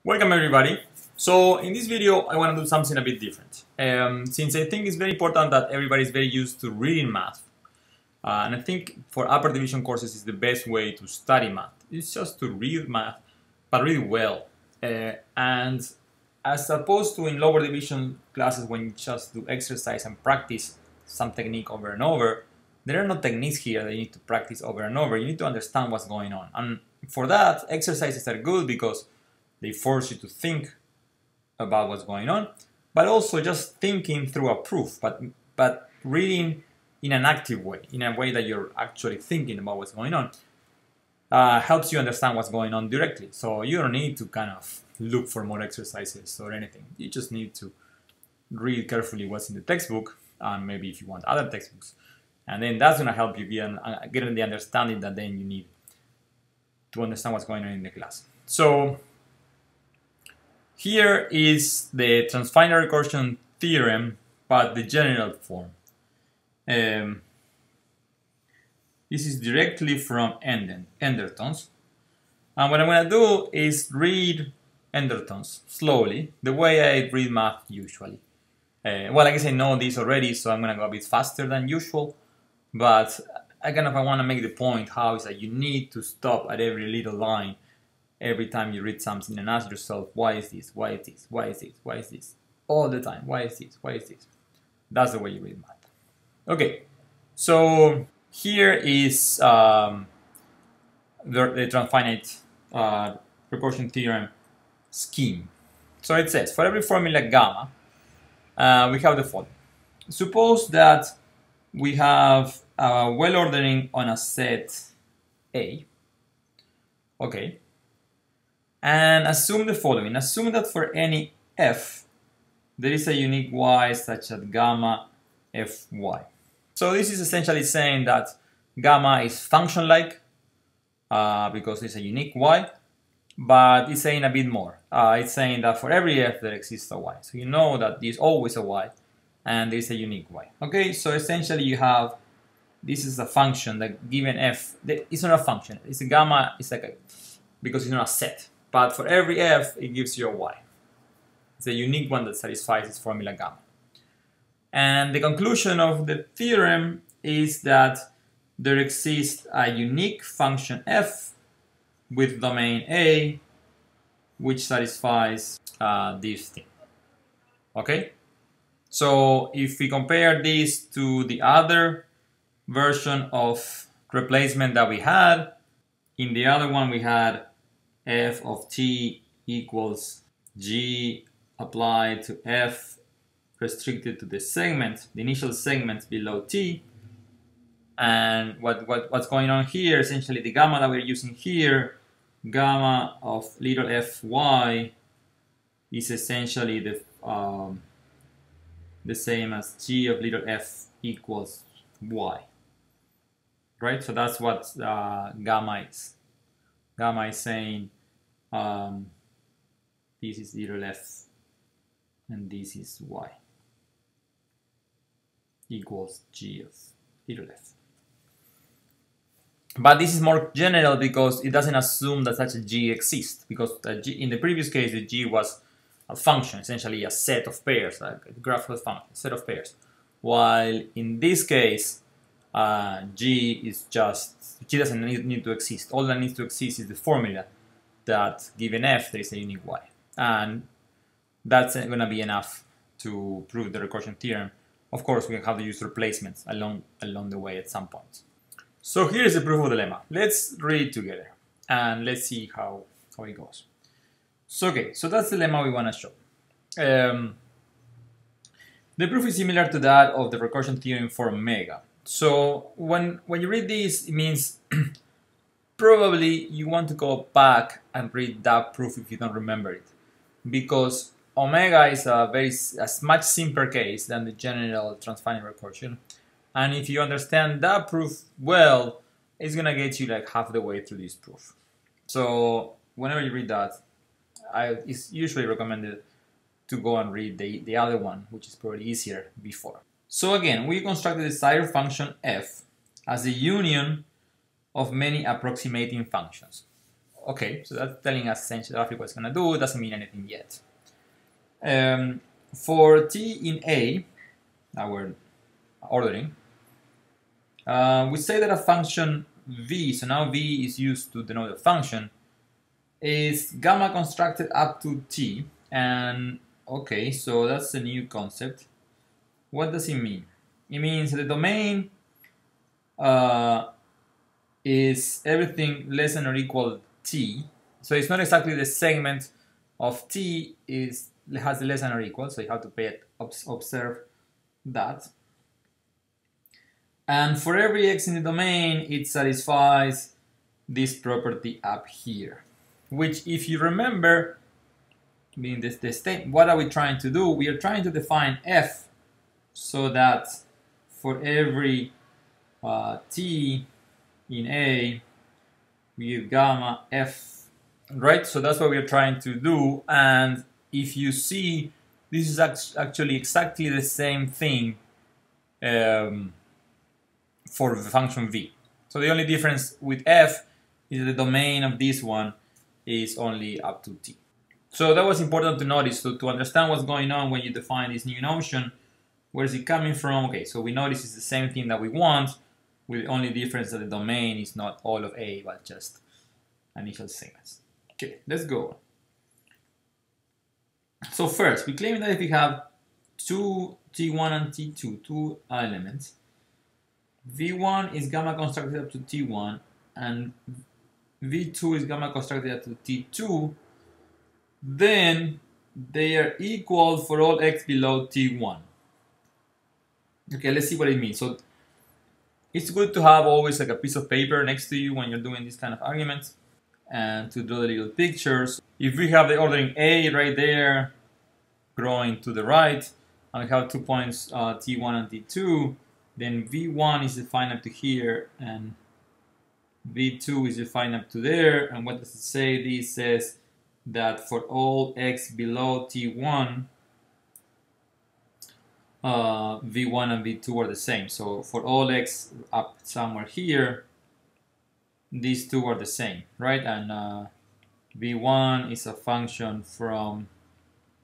Welcome everybody. So in this video I want to do something a bit different. Since I think it's very important that everybody is very used to reading math, and I think for upper division courses is the best way to study math. It's just to read math, but read well. And as opposed to in lower division classes when you just do exercise and practice some technique over and over, there are no techniques here that you need to practice over and over. You need to understand what's going on. And for that, exercises are good because they force you to think about what's going on, but also just thinking through a proof, but reading in an active way, in a way that you're actually thinking about what's going on, helps you understand what's going on directly. So you don't need to kind of look for more exercises or anything. You just need to read carefully what's in the textbook, and maybe if you want other textbooks, and then that's going to help you get the understanding that then you need to understand what's going on in the class. So here is the Transfinite Recursion theorem, but the general form. This is directly from Enderton's. And what I'm going to do is read Enderton's slowly, the way I read math usually. Well, I guess I know this already, so I'm going to go a bit faster than usual. But I want to make the point how is that you need to stop at every little line every time you read something and ask yourself, why is this? Why is this? Why is this? Why is this? All the time. Why is this? Why is this? That's the way you read math. Okay, so here is the Transfinite Recursion theorem scheme. So it says, for every formula gamma, we have the following. Suppose that we have well ordering on a set A. Okay. And assume the following. Assume that for any f, there is a unique y such that gamma fy. So this is essentially saying that gamma is function-like because it's a unique y, but it's saying a bit more. It's saying that for every f there exists a y. So you know that there's always a y and there's a unique y. Okay, so essentially you have, this is a function that given f, it's not a function, it's a gamma, it's like because it's not a set. But for every f, it gives you a y. It's a unique one that satisfies its formula gamma. And the conclusion of the theorem is that there exists a unique function f with domain A, which satisfies this thing. Okay? So if we compare this to the other version of replacement that we had, in the other one we had f of t equals g applied to f restricted to the segment, the initial segment below t. And what's going on here, essentially the gamma that we're using here, gamma of little fy, is essentially the same as g of little f equals y. Right? So that's what gamma is. Gamma is saying this is little f and this is y equals g of little f. But this is more general because it doesn't assume that such a g exists, because in the previous case the g was a function, essentially a set of pairs, like a graphical function, a set of pairs. While in this case g doesn't need to exist. All that needs to exist is the formula that given f there is a unique y, and that's going to be enough to prove the recursion theorem. Of course, we have to use replacements along the way at some point. So here is the proof of the lemma. Let's read it together and let's see how it goes. So okay, so that's the lemma we want to show. The proof is similar to that of the recursion theorem for omega. So when you read this, it means probably you want to go back and read that proof if you don't remember it, because omega is a much simpler case than the general transfinite recursion, and if you understand that proof well, it's gonna get you like half the way through this proof. So whenever you read that, it's usually recommended to go and read the other one, which is probably easier before. So again, we constructed the desired function f as the union of many approximating functions. Okay, so that's telling us essentially roughly what it's going to do. It doesn't mean anything yet. For t in A, our ordering, we say that a function v, so now v is used to denote a function, is gamma constructed up to t. And okay, so that's a new concept. What does it mean? It means the domain is everything less than or equal t. So it's not exactly the segment of t has less than or equal, so you have to observe that. And for every x in the domain, it satisfies this property up here, which, if you remember, being this state, what are we trying to do? We are trying to define f so that for every t in A, we give gamma f, right? So that's what we are trying to do. And if you see, this is actually exactly the same thing for the function v. So the only difference with f is the domain of this one is only up to t. So that was important to notice, to understand what's going on when you define this new notion. Where is it coming from? Okay, so we know this is the same thing that we want, with the only difference that the domain is not all of A, but just initial segments. Okay, let's go. So first, we claim that if we have two T1 and T2, two elements, V1 is gamma constructed up to T1, and V2 is gamma constructed up to T2, then they are equal for all x below T1. Okay, let's see what it means. So it's good to have always like a piece of paper next to you when you're doing this kind of arguments and to draw the little pictures. If we have the ordering A right there growing to the right, and we have 2 points T1 and T2, then V1 is defined up to here and V2 is defined up to there. And what does it say? This says that for all x below T1, V1 and V2 are the same. So for all x up somewhere here, these two are the same, right? And V1 is a function from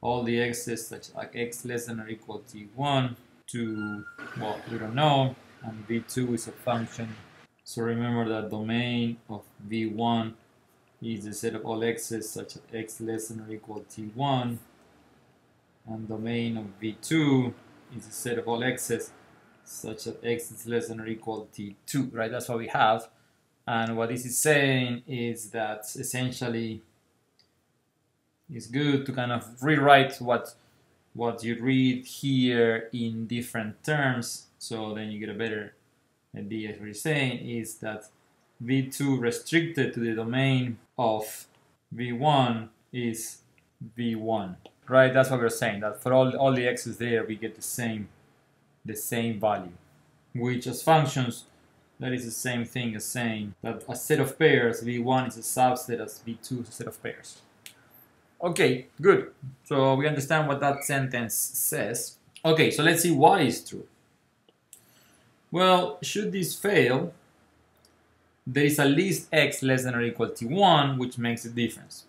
all the x's, such like x less than or equal T1 to, well, we don't know, and V2 is a function. So remember that domain of V1 is the set of all x's such as x less than or equal T1, and domain of V2 is a set of all x's such that x is less than or equal T2, right? That's what we have. And what this is saying is that essentially it's good to kind of rewrite what you read here in different terms, so then you get a better idea. What he's saying is that V2 restricted to the domain of V1 is V1, right? That's what we're saying, that for all the x's there we get the same value, which as functions, that is the same thing as saying that a set of pairs, V1 is a subset as V2 is a set of pairs. Okay, good. So we understand what that sentence says. Okay, so let's see why it's true. Well, should this fail, there is at least x less than or equal to 1, which makes a difference.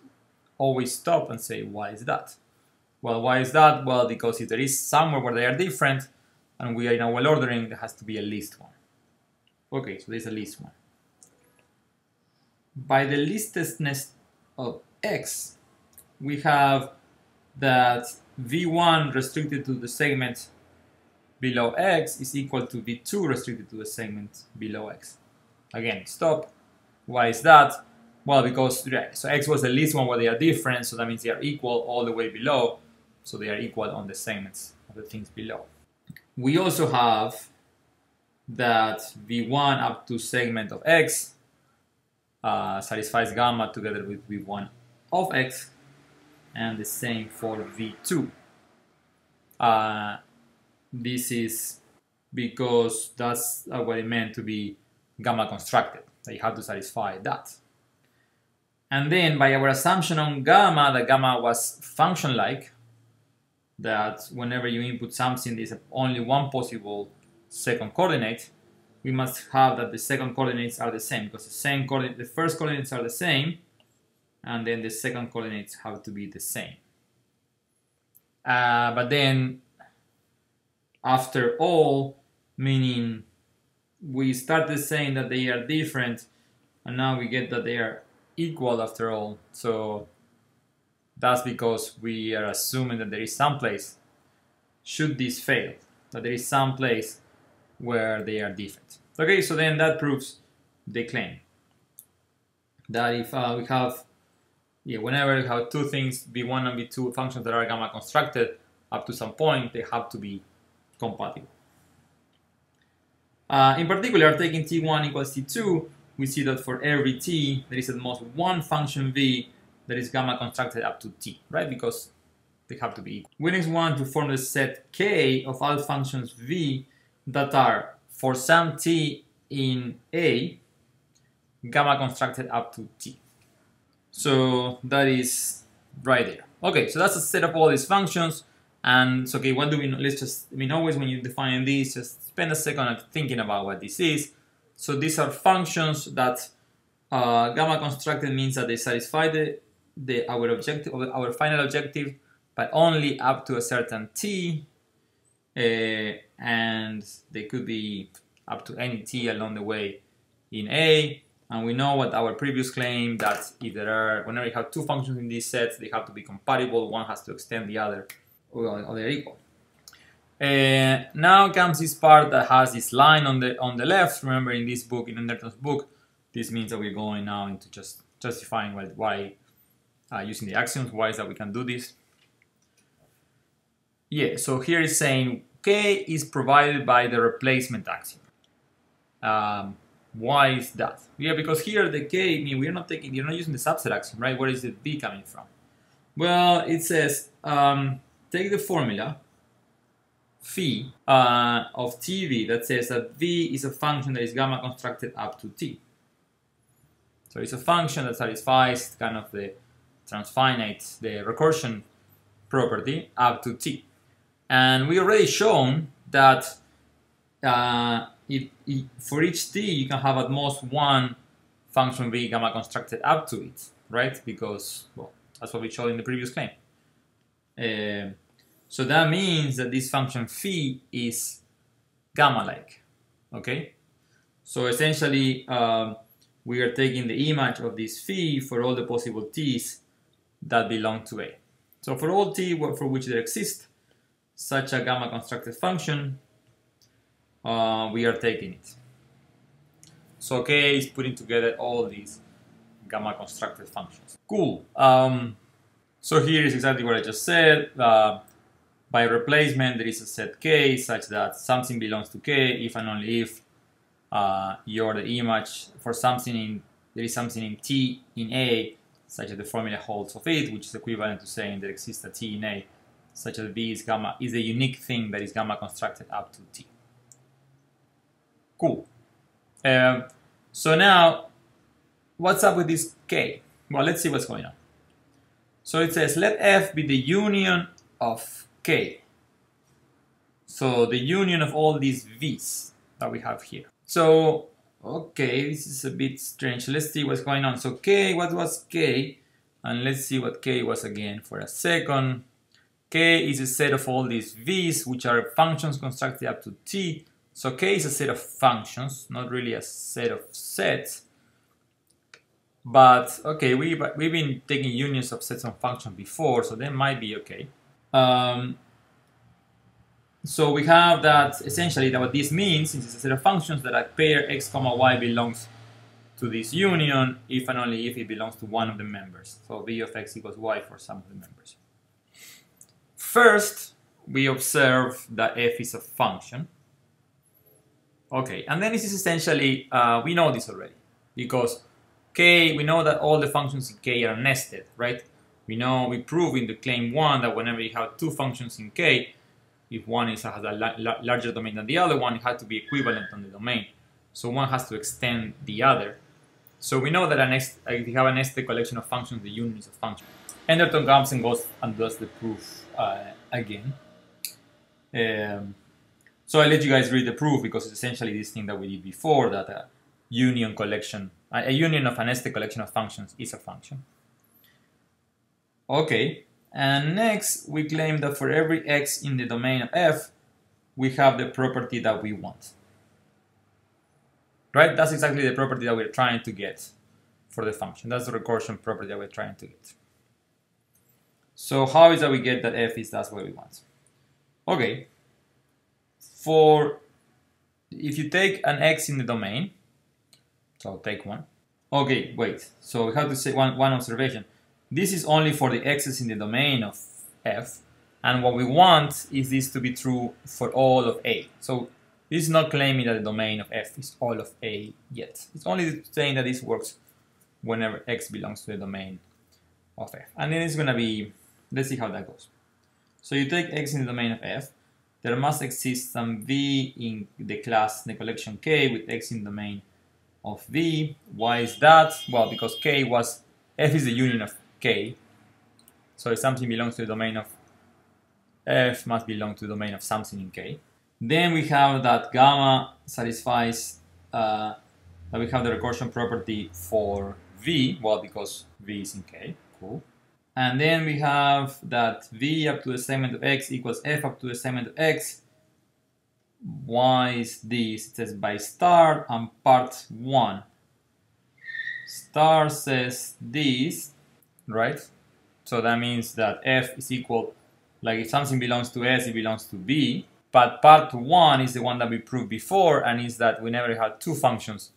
Always stop and say, why is that? Well, why is that? Well, because if there is somewhere where they are different, and we are in a well ordering, there has to be at least one. Okay, so there's at least one. By the leastness of x, we have that V1 restricted to the segment below x is equal to V2 restricted to the segment below x. Again, stop. Why is that? Well, because so x was the least one where they are different, so that means they are equal all the way below, so they are equal on the segments of the things below. We also have that V1 up to segment of x satisfies gamma together with V1 of x, and the same for V2. This is because that's what it meant to be gamma constructed, that you have to satisfy that. And then by our assumption on gamma, that gamma was function-like, that whenever you input something, there's only one possible second coordinate, we must have that the second coordinates are the same, because the first coordinates are the same, and then the second coordinates have to be the same. But then after all, meaning we started saying that they are different, and now we get that they are equal after all. So that's because we are assuming that there is some place, should this fail, that there is some place where they are different. Okay, so then that proves the claim that if we have, whenever we have two things, v1 and v2 functions that are gamma constructed up to some point, they have to be compatible. In particular, taking t1 equals t2, we see that for every t, there is at most one function v that is gamma constructed up to t, right? Because they have to be equal. We next want to form the set k of all functions v that are, for some t in A, gamma constructed up to t. So that is right there. Okay, so that's a set of all these functions. And so, okay, what do we know? Let's just, always when you define these, just spend a second thinking about what this is. So these are functions that gamma constructed means that they satisfy our objective, our final objective, but only up to a certain t, and they could be up to any t along the way in A. And we know what our previous claim, that if there are, whenever you have two functions in these sets, they have to be compatible. One has to extend the other, or they're equal. Now comes this part that has this line on the left. Remember, in this book, in Anderton's book, this means that we're going now into just justifying why using the axioms. Why is that we can do this? Yeah, so here it's saying k is provided by the replacement axiom. Why is that? Yeah, because here the k, you're not using the subset axiom, right? Where is the v coming from? Well, it says take the formula phi of tv that says that v is a function that is gamma constructed up to t. So it's a function that satisfies kind of the transfinite, the recursion property up to t. And we already shown that for each t you can have at most one function v gamma constructed up to it, right? Because, well, that's what we showed in the previous claim. So that means that this function phi is gamma-like, okay? So essentially, we are taking the image of this phi for all the possible t's that belong to A. So for all t for which there exists such a gamma constructed function, we are taking it. So K is putting together all these gamma constructed functions. Cool. So here is exactly what I just said. By replacement, there is a set K such that something belongs to K if and only if you're the image for something there is something in T in A such that the formula holds of it, which is equivalent to saying there exists a T in A such that V is a unique thing that is gamma constructed up to T. Cool. So now, what's up with this K? Well, let's see what's going on. So it says, let F be the union of K. So the union of all these V's that we have here. So, okay, this is a bit strange. Let's see what's going on. So K, what was K? And let's see what K was again for a second. K is a set of all these V's, which are functions constructed up to T. So K is a set of functions, not really a set of sets. But, okay, we've been taking unions of sets and functions before, so that might be okay. So we have that, essentially, that what this means is it's a set of functions that a pair x comma y belongs to this union if and only if it belongs to one of the members. So v of x equals y for some of the members. First, we observe that f is a function. Okay, and then this is essentially, we know this already, because K, we know that all the functions in K are nested, right? We prove in the claim 1 that whenever you have two functions in K, if one has a larger domain than the other one, it has to be equivalent on the domain. So one has to extend the other. So we know that if you have a nested collection of functions, the union is a function. Anderton comes and goes and does the proof again. So I'll let you guys read the proof because it's essentially this thing that we did before, that a union of a nested collection of functions is a function. Okay, and next we claim that for every x in the domain of f, we have the property that we want. Right? That's exactly the property that we're trying to get for the function. That's the recursion property that we're trying to get. So how is that we get that f is that's what we want? Okay, if you take an x in the domain, so I'll take one. Okay, wait, so we have to say one observation. This is only for the x's in the domain of f, and what we want is this to be true for all of a. So this is not claiming that the domain of f is all of a yet. It's only saying that this works whenever x belongs to the domain of f. And then it's going to be, let's see how that goes. So you take x in the domain of f, there must exist some v in the class, the collection k with x in the domain of v. Why is that? Well, because f is the union of k. So if something belongs to the domain of f, must belong to the domain of something in k. Then we have that gamma satisfies, that we have the recursion property for v, well, because v is in k, cool. And then we have that v up to the segment of x equals f up to the segment of x. Why is this? It says by star and part 1. Star says this, right? So that means that f is equal, like if something belongs to s, it belongs to b. But part 1 is the one that we proved before, and is that whenever you have two functions,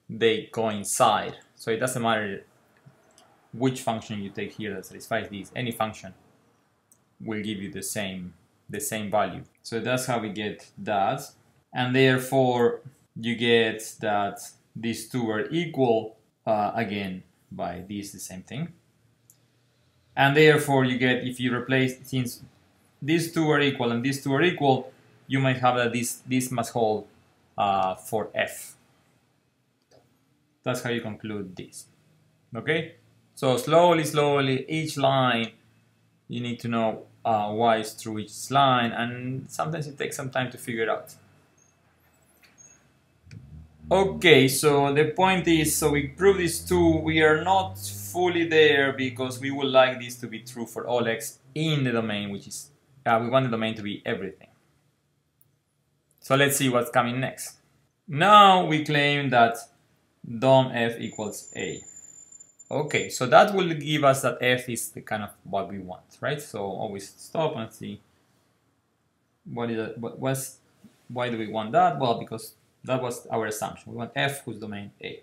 they coincide. So it doesn't matter which function you take here that satisfies this. Any function will give you the same value. So that's how we get that. And therefore, you get that these two are equal, again, by this, the same thing. And therefore, you get, if you replace, since these two are equal and these two are equal, you might have that this must hold for f. That's how you conclude this. Okay? So slowly, each line, you need to know why it's true each line, and sometimes it takes some time to figure it out. Okay, so the point is, so we prove these two. We are not fully there because we would like this to be true for all x in the domain, which is, we want the domain to be everything. So let's see what's coming next. Now we claim that dom f equals a. Okay, so that will give us that f is the kind of what we want, right? So always stop and see why do we want that? Well, because that was our assumption. We want f whose domain a.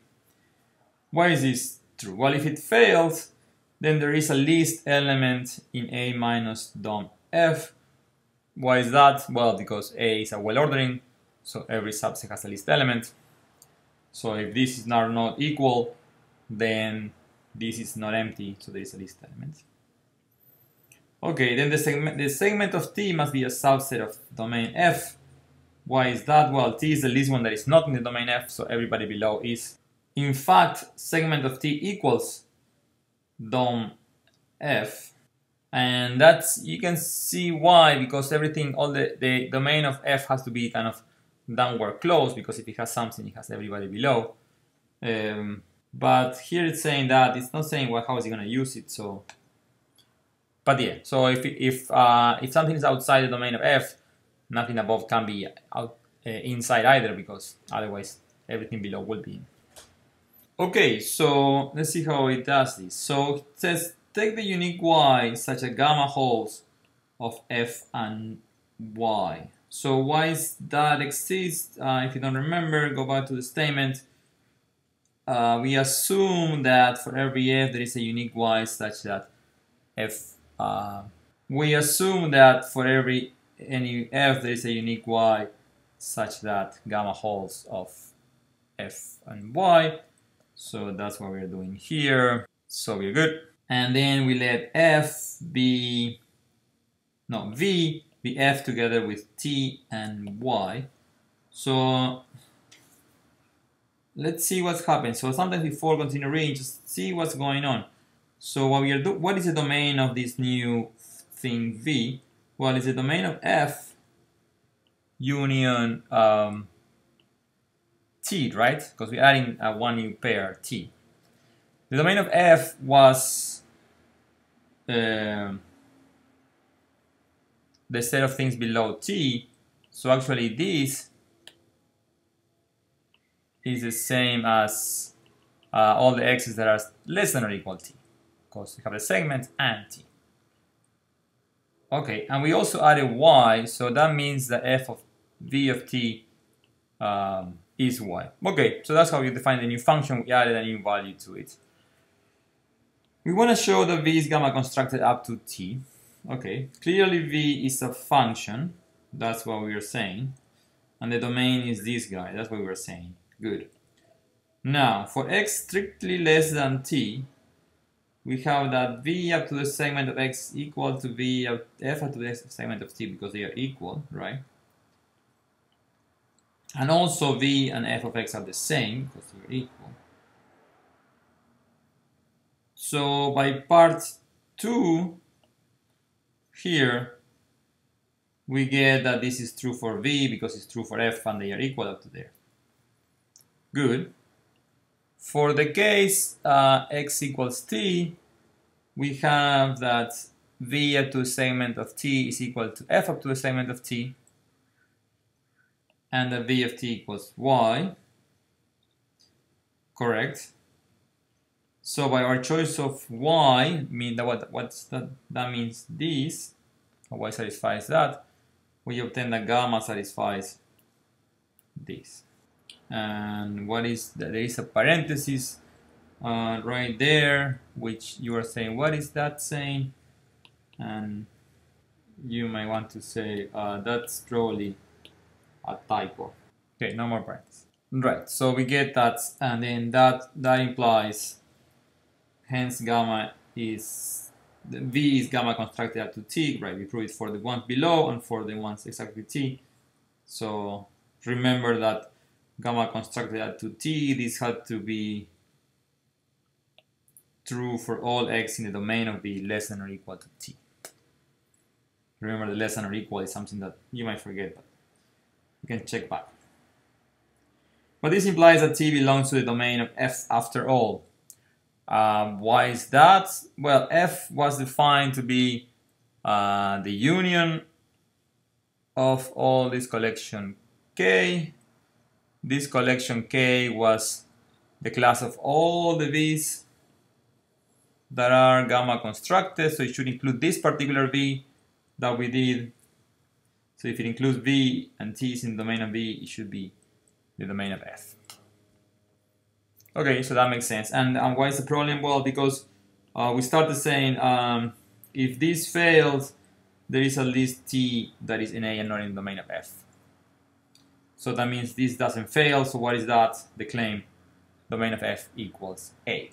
Why is this true? Well, if it fails, then there is a least element in a minus dom f. Why is that? Well, because a is a well ordering, so every subset has a least element. So if this is not equal, then this is not empty, so there is a least element. Okay, then the segment of T must be a subset of domain F. Why is that? Well, T is the least one that is not in the domain F, so everybody below is. In fact, segment of T equals dom F. And that's, you can see why, because everything, all the domain of F has to be kind of downward closed, because if it has something, it has everybody below. But here it's saying that, it's not saying how is it going to use it, so. But yeah, so if something is outside the domain of F, nothing above can be inside either, because otherwise everything below will be in. Okay, so let's see how it does this. So it says, take the unique y such that gamma holds of f and y. So why is that exists? If you don't remember, go back to the statement. We assume that for every f there is a unique y such that f. We assume that for any f there is a unique y such that gamma holds of f and y. So that's what we're doing here. So we're good. And then we let v be f together with t and y. So let's see what's happening. So sometimes before continue reading, just see what's going on. So what is the domain of this new thing v? Well, it's the domain of f union t, right? Because we're adding one new pair, t. The domain of f was the set of things below t. So actually this is the same as all the x's that are less than or equal t, because we have the segment and t. Okay, and we also added y, so that means that f of v of t is y. Okay, so that's how you define the new function. We added a new value to it. We want to show that v is gamma constructed up to t. Okay, clearly v is a function. That's what we are saying. And the domain is this guy. That's what we were saying. Good. Now, for x strictly less than t, we have that v up to the segment of x equal to v of f up to the segment of t, because they are equal, right? And also v and f of x are the same, because they are equal. So by part 2 here, we get that this is true for v because it's true for f and they are equal up to there. Good. For the case x equals t, we have that v up to the segment of t is equal to f up to the segment of t, and that v of t equals y. Correct. So by our choice of y, mean that that means this, y satisfies that, we obtain that gamma satisfies this. And what is that? There is a parenthesis right there, which you are saying, what is that saying? And you might want to say that's probably a typo. Okay, no more parentheses. Right, so we get that, and then that implies, hence gamma is, the v is gamma constructed up to t, right? We prove it for the ones below and for the ones exactly t. So remember that gamma constructed up to t, this had to be true for all x in the domain of v less than or equal to t. Remember, the less than or equal is something that you might forget, but you can check back. But this implies that t belongs to the domain of f after all. Why is that? Well, f was defined to be the union of all this collection K. This collection K was the class of all the v's that are gamma constructed, so it should include this particular v that we did. So if it includes v and t is in the domain of v, it should be the domain of f. Okay, so that makes sense. And why is the problem? Well, because we started saying if this fails, there is at least t that is in A and not in the domain of f. So that means this doesn't fail. So what is that? The claim domain of f equals A.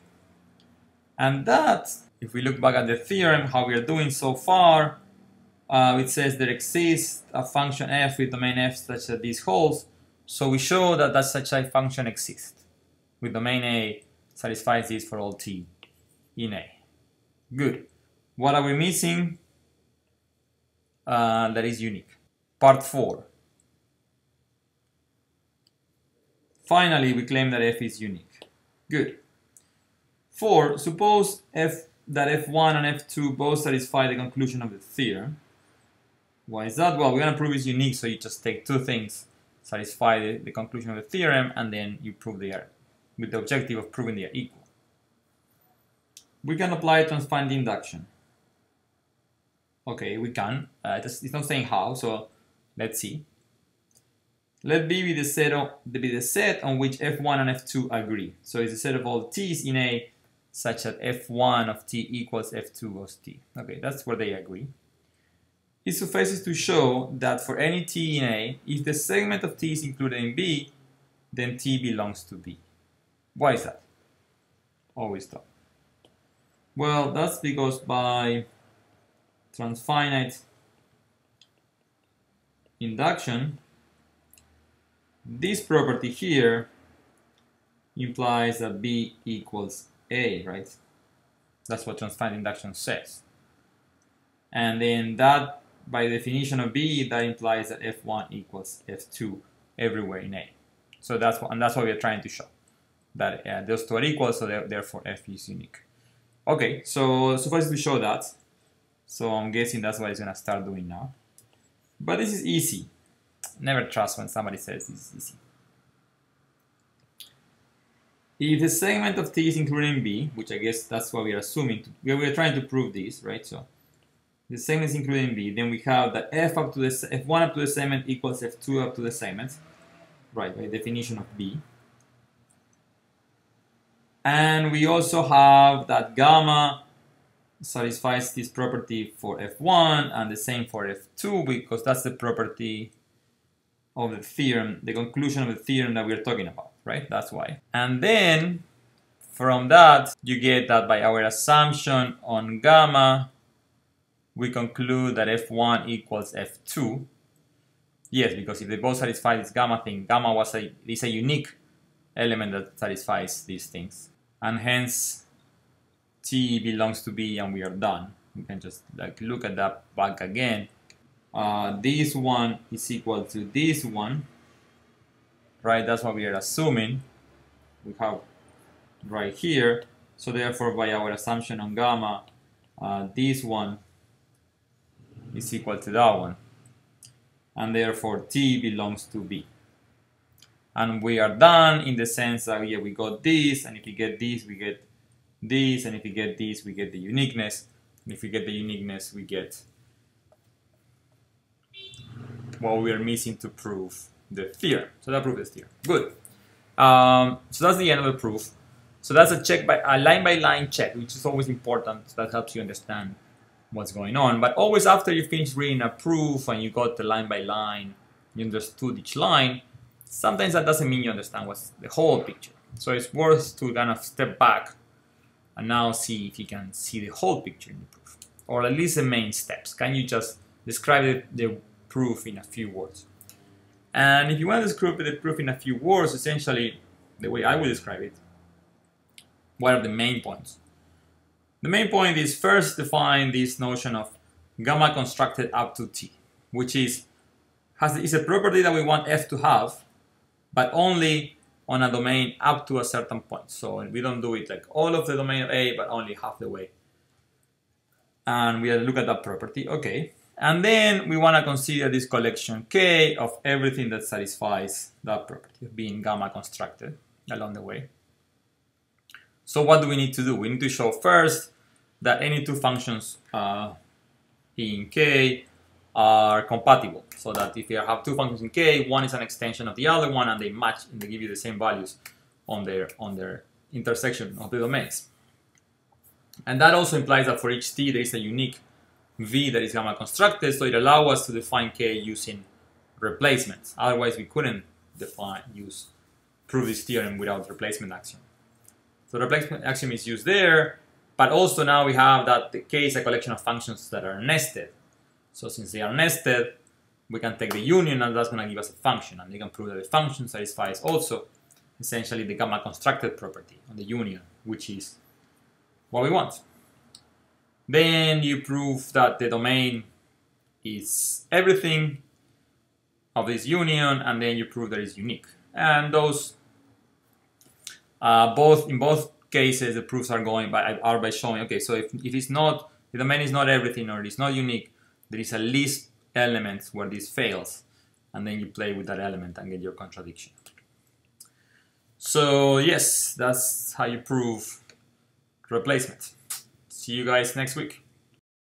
And that, if we look back at the theorem, how we are doing so far, it says there exists a function f with domain f such that this holds. So we show that such a function exists with domain A satisfies this for all t in A. Good. What are we missing? That is unique. Part 4. Finally, we claim that f is unique. Good. 4. Suppose that f1 and f2 both satisfy the conclusion of the theorem. Why is that? Well, we're going to prove it's unique, so you just take two things, satisfy the conclusion of the theorem, and then you prove they are, with the objective of proving they are equal. We can apply Transfinite Induction. Okay, we can. It's not saying how, so let's see. Let B be the set on which f1 and f2 agree. So it's a set of all t's in A such that f1 of t equals f2 of t. Okay, that's where they agree. It suffices to show that for any t in A, if the segment of t is included in B, then t belongs to B. Why is that? Always thought. Well, that's because by transfinite induction, this property here implies that B equals A, right? That's what transfinite induction says. And then that, by definition of B, that implies that F1 equals F2 everywhere in A. So that's what we are trying to show, that those two are equal, so therefore F is unique. Okay, so suffice to show that. So I'm guessing that's what it's going to start doing now. But this is easy. Never trust when somebody says this is easy. If the segment of T is included in B, which I guess that's what we are assuming, we are trying to prove this, right? So the segment is included in B, then we have that F1 up to the segment equals F2 up to the segment, right, by definition of B. And we also have that gamma satisfies this property for F1 and the same for F2 because that's the property of the theorem, the conclusion of the theorem that we're talking about, right? That's why. And then from that, you get that by our assumption on gamma, we conclude that F1 equals F2. Yes, because if they both satisfy this gamma thing, gamma is a unique element that satisfies these things. And hence, T belongs to B and we are done. We can just like look at that back again. This one is equal to this one, right? That's what we are assuming. We have right here. So therefore, by our assumption on gamma, this one is equal to that one. And therefore, T belongs to B. And we are done in the sense that, yeah, we got this, and if we get this, we get this, and if we get this, we get the uniqueness. And if we get the uniqueness, we get what we are missing to prove the theorem. So that proves the theorem. Good. So that's the end of the proof. So that's a line-by-line check, which is always important. So that helps you understand what's going on. But always after you finish reading a proof and you got the line-by-line, you understood each line, sometimes that doesn't mean you understand what's the whole picture. So it's worth to kind of step back and now see if you can see the whole picture in the proof, or at least the main steps. Can you just describe the proof in a few words? And if you want to describe the proof in a few words, essentially, the way I would describe it, what are the main points? The main point is first define this notion of gamma constructed up to T, which is a property that we want F to have, but only on a domain up to a certain point. So we don't do it like all of the domain of A, but only half the way. And we look at that property, okay. And then we want to consider this collection K of everything that satisfies that property of being gamma constructed along the way. So what do we need to do? We need to show first that any two functions in K are compatible, so that if you have two functions in K, one is an extension of the other one and they match and they give you the same values on their intersection of the domains. And that also implies that for each T there is a unique V that is gamma constructed, so it allows us to define K using replacements. Otherwise we couldn't prove this theorem without replacement axiom. So the replacement axiom is used there, but also now we have that the K is a collection of functions that are nested. So since they are nested, we can take the union and that's going to give us a function, and we can prove that the function satisfies also essentially the gamma constructed property on the union, which is what we want. Then you prove that the domain is everything of this union, and then you prove that it's unique. And those in both cases the proofs are going by showing, okay, so if it's not, the domain is not everything or it is not unique, there is at least elements where this fails, and then you play with that element and get your contradiction. So yes, that's how you prove replacement. See you guys next week.